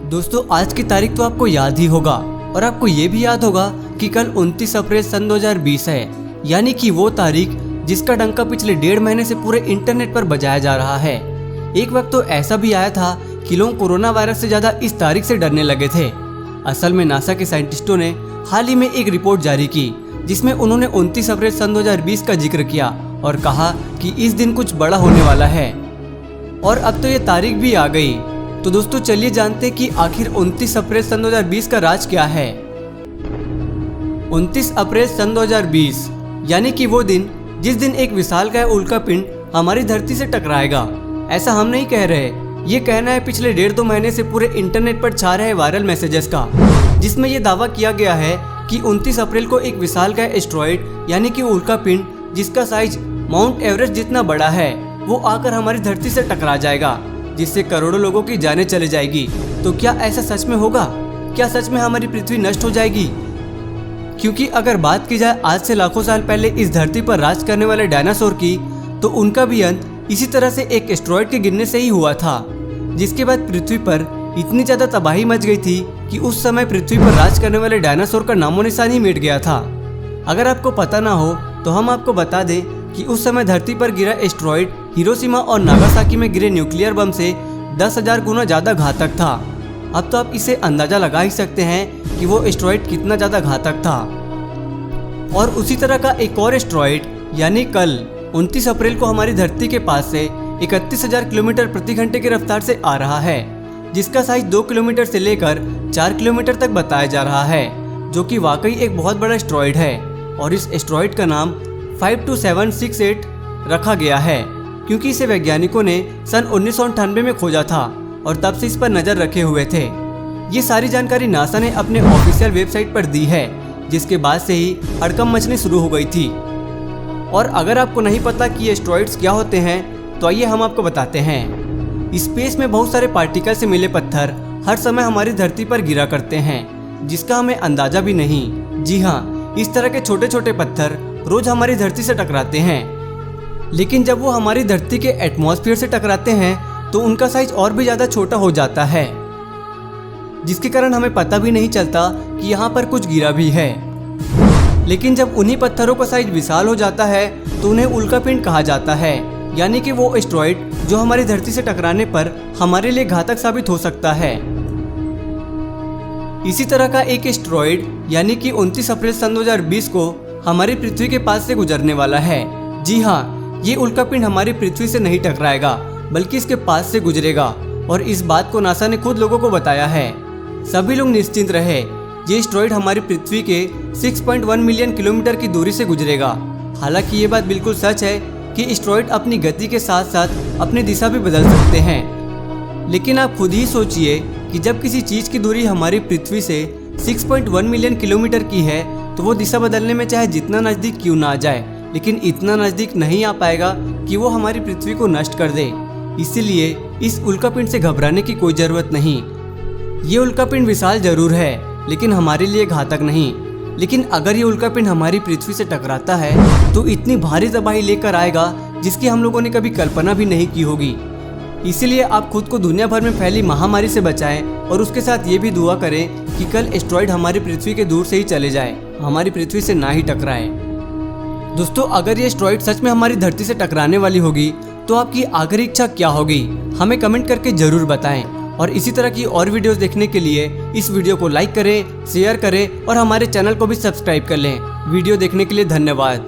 दोस्तों आज की तारीख तो आपको याद ही होगा और आपको ये भी याद होगा कि कल 29 अप्रैल सन 2020 है, यानी कि वो तारीख जिसका डंका पिछले 1.5 महीने से पूरे इंटरनेट पर बजाया जा रहा है। एक वक्त तो ऐसा भी आया था कि लोग कोरोना वायरस से ज्यादा इस तारीख से डरने लगे थे। असल में नासा के साइंटिस्टों ने हाल ही में एक रिपोर्ट जारी की जिसमें उन्होंने 29 अप्रैल सन 2020 का जिक्र किया और कहा कि इस दिन कुछ बड़ा होने वाला है। और अब तो ये तारीख भी आ गई। तो दोस्तों चलिए जानते हैं कि आखिर 29 अप्रैल सन 2020 का राज क्या है। 29 अप्रैल सन 2020 यानी कि वो दिन जिस दिन एक विशालकाय उल्का पिंड हमारी धरती से टकराएगा। ऐसा हम नहीं कह रहे, ये कहना है पिछले 1.5-2 महीने से पूरे इंटरनेट पर छा रहे वायरल मैसेजेस का, जिसमें ये दावा किया गया है कि 29 अप्रैल को एक विशालकाय एस्ट्रॉइड यानी कि उल्का पिंड जिसका साइज माउंट एवरेस्ट जितना बड़ा है वो आकर हमारी धरती से टकरा जाएगा, जिससे करोड़ों लोगों की जानें चली जाएगी। तो क्या ऐसा सच में होगा? क्या सच में हमारी पृथ्वी नष्ट हो जाएगी? क्योंकि अगर बात की जाए आज से लाखों साल पहले इस धरती पर राज करने वाले डायनासोर की, तो उनका भी अंत इसी तरह से एक एस्ट्रॉइड के गिरने से ही हुआ था, जिसके बाद पृथ्वी पर इतनी ज्यादा तबाही मच गई थी कि उस समय पृथ्वी पर राज करने वाले डायनासोर का नामो निशान ही मिट गया था। अगर आपको पता ना हो तो हम आपको बता दें कि उस समय धरती पर गिरा एस्ट्रॉइड हिरोशिमा और नागासाकी में गिरे न्यूक्लियर बम से 10,000 गुना ज्यादा घातक था। अब तो आप इसे अंदाजा लगा ही सकते हैं कि वो एस्ट्रॉइड कितना ज्यादा घातक था। और उसी तरह का एक और एस्ट्रॉइड यानी कल 29 अप्रैल को हमारी धरती के पास से 31,000 किलोमीटर प्रति घंटे की रफ्तार से आ रहा है, जिसका साइज 2 किलोमीटर से लेकर 4 किलोमीटर तक बताया जा रहा है, जो कि वाकई एक बहुत बड़ा एस्ट्रॉइड है। और इस एस्ट्रॉइड का नाम 52768 रखा गया है क्योंकि इसे वैज्ञानिकों ने सन 1998 में खोजा था और तब से इस पर नजर रखे हुए थे। ये सारी जानकारी नासा ने अपने ऑफिशियल वेबसाइट पर दी है, जिसके बाद से ही हड़कंप मचनी शुरू हो गई थी। और अगर आपको नहीं पता कि ये एस्ट्रॉइड्स क्या होते हैं तो आइए हम आपको बताते हैं। स्पेस में बहुत सारे पार्टिकल से मिले पत्थर हर समय हमारी धरती पर गिरा करते हैं, जिसका हमें अंदाजा भी नहीं। जी हाँ, इस तरह के छोटे छोटे पत्थर रोज हमारी धरती से टकराते हैं, लेकिन जब वो हमारी धरती के एटमॉस्फेयर से टकराते हैं तो उनका साइज और भी ज्यादा छोटा हो जाता है, जिसके कारण हमें पता भी नहीं चलता कि यहाँ पर कुछ गिरा भी है। लेकिन जब उन्हीं पत्थरों का साइज विशाल हो जाता है तो उन्हें उल्का पिंड कहा जाता है, यानी कि वो एस्ट्रॉइड जो हमारी धरती से टकराने पर हमारे लिए घातक साबित हो सकता है। इसी तरह का एक एस्ट्रॉइड यानी कि 29 अप्रैल सन 2020 को हमारी पृथ्वी के पास से गुजरने वाला है। जी हाँ, ये उल्का पिंड हमारी पृथ्वी से नहीं टकराएगा बल्कि इसके पास से गुजरेगा, और इस बात को नासा ने खुद लोगों को बताया है। सभी लोग निश्चिंत रहे, ये एस्ट्रॉइड हमारी पृथ्वी के 6.1 मिलियन किलोमीटर की दूरी से गुजरेगा। हालांकि ये बात बिल्कुल सच है कि एस्ट्रॉइड अपनी गति के साथ साथ अपनी दिशा भी बदल सकते हैं। लेकिन आप खुद ही सोचिए कि जब किसी चीज की दूरी हमारी पृथ्वी से 6.1 मिलियन किलोमीटर की है तो वो दिशा बदलने में चाहे जितना नजदीक क्यों ना आ जाए, लेकिन इतना नजदीक नहीं आ पाएगा कि वो हमारी पृथ्वी को नष्ट कर दे। इसीलिए इस उल्कापिंड से घबराने की कोई जरूरत नहीं। ये उल्कापिंड विशाल जरूर है लेकिन हमारे लिए घातक नहीं। लेकिन अगर ये उल्कापिंड हमारी पृथ्वी से टकराता है तो इतनी भारी तबाही लेकर आएगा जिसकी हम लोगों ने कभी कल्पना भी नहीं की होगी। इसीलिए आप खुद को दुनिया भर में फैली महामारी से बचाएं और उसके साथ ये भी दुआ करें कि कल एस्ट्रॉइड हमारी पृथ्वी के दूर से ही चले जाए, हमारी पृथ्वी से ना ही टकराए। दोस्तों अगर ये एस्ट्रॉइड सच में हमारी धरती से टकराने वाली होगी तो आपकी आखिरी इच्छा क्या होगी, हमें कमेंट करके जरूर बताएं। और इसी तरह की और वीडियोस देखने के लिए इस वीडियो को लाइक करें, शेयर करें और हमारे चैनल को भी सब्सक्राइब कर लें। वीडियो देखने के लिए धन्यवाद।